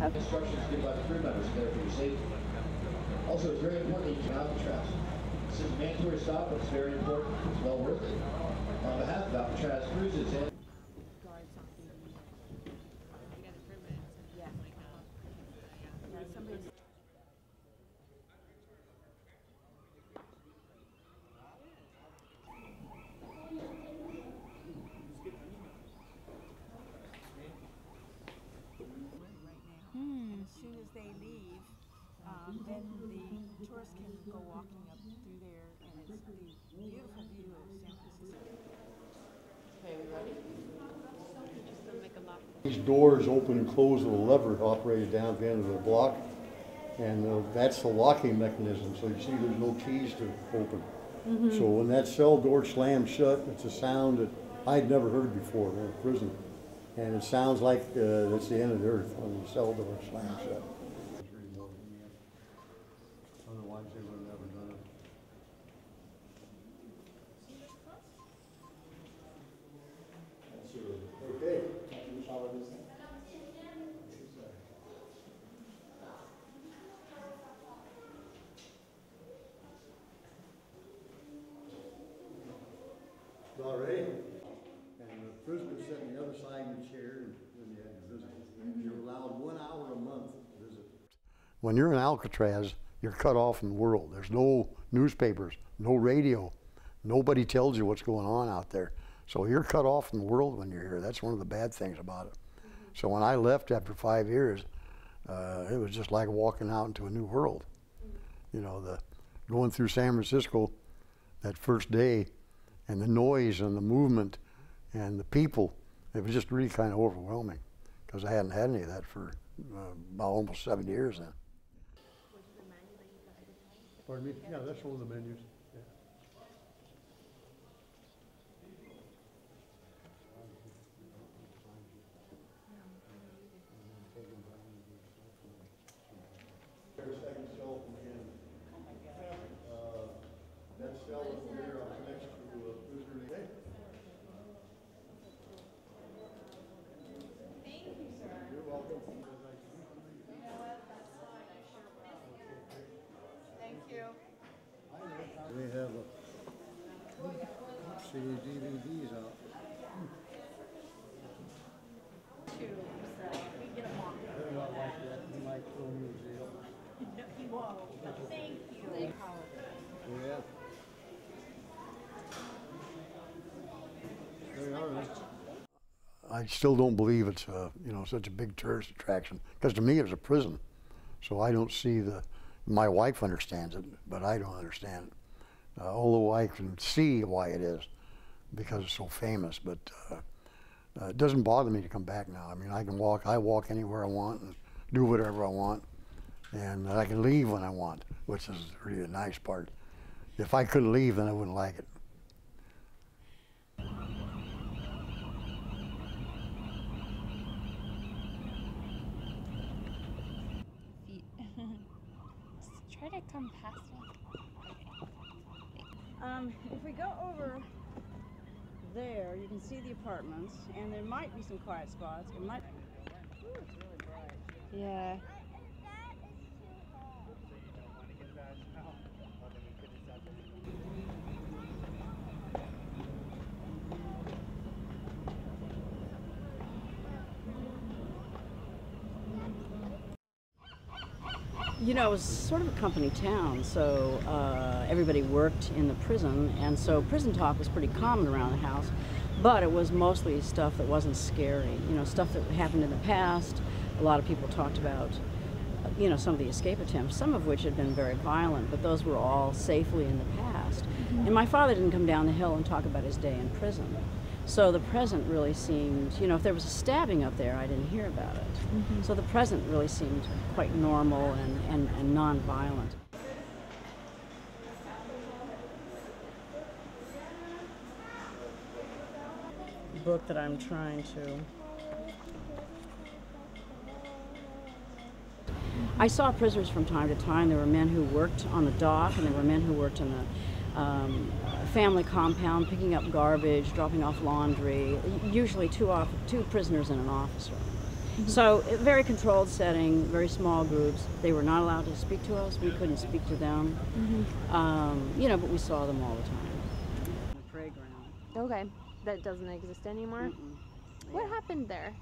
have instructions given by the crew members there for your safety. Also, it's very important that you can Alcatraz. This is a mandatory stop, but it's very important. It's well worth it. On behalf of Alcatraz Cruises and as soon as they leave, then the tourists can go walking up through there, and it's the beautiful view of San Francisco. Okay, we ready? Just gonna make a lock. These doors open and close with a lever operated down at the end of the block, and that's the locking mechanism. So you see there's no keys to open. So when that cell door slams shut, it's a sound that I'd never heard before in a prison. And it sounds like it's the end of the earth when the cell door slams shut. Otherwise they would have never done it. Okay. All right. And the prisoner sat on the other side of the chair and then you had your visit. You're allowed 1 hour a month to visit. When you're in Alcatraz, you're cut off from the world. There's no newspapers, no radio. Nobody tells you what's going on out there. So you're cut off from the world when you're here. That's one of the bad things about it. So when I left after 5 years, it was just like walking out into a new world. You know, going through San Francisco that first day, and the noise and the movement and the people, it was just really kind of overwhelming because I hadn't had any of that for about almost 7 years then. Pardon me? Yeah, that's one of the menus. Yeah. There's a second cell from him. That cell up there next to prisoner today. Thank you, sir. You're welcome. You know what? That's fine. I sure will. Thank you. They have CD DVDs out. We get them on. They're not like that. You might throw me in jail. No, he won't. Thank you. Yeah. They are. I still don't believe it's such a big tourist attraction because to me it's a prison, so I don't see my wife understands it, but I don't understand it. Although I can see why it is because it's so famous, but it doesn't bother me to come back now. I mean, I walk anywhere I want and do whatever I want, and I can leave when I want, which is really the nice part. If I couldn't leave, then I wouldn't like it. Try to come past one. If we go over there, you can see the apartments, and there might be some quiet spots. It might. Ooh, it's really bright. Yeah. You know, it was sort of a company town, so everybody worked in the prison, and so prison talk was pretty common around the house, but it was mostly stuff that wasn't scary, you know, stuff that happened in the past. A lot of people talked about, you know, some of the escape attempts, some of which had been very violent, but those were all safely in the past. And my father didn't come down the hill and talk about his day in prison. So the present really seemed, you know, if there was a stabbing up there, I didn't hear about it. So the present really seemed quite normal and non-violent. The book that I'm trying to... I saw prisoners from time to time. There were men who worked on the dock, and there were men who worked in the family compound, picking up garbage, dropping off laundry, usually two prisoners and an officer. So, a very controlled setting, very small groups. They were not allowed to speak to us. We couldn't speak to them. You know, but we saw them all the time. The parade ground. Okay, that doesn't exist anymore. What happened there?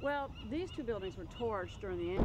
Well, these two buildings were torched during the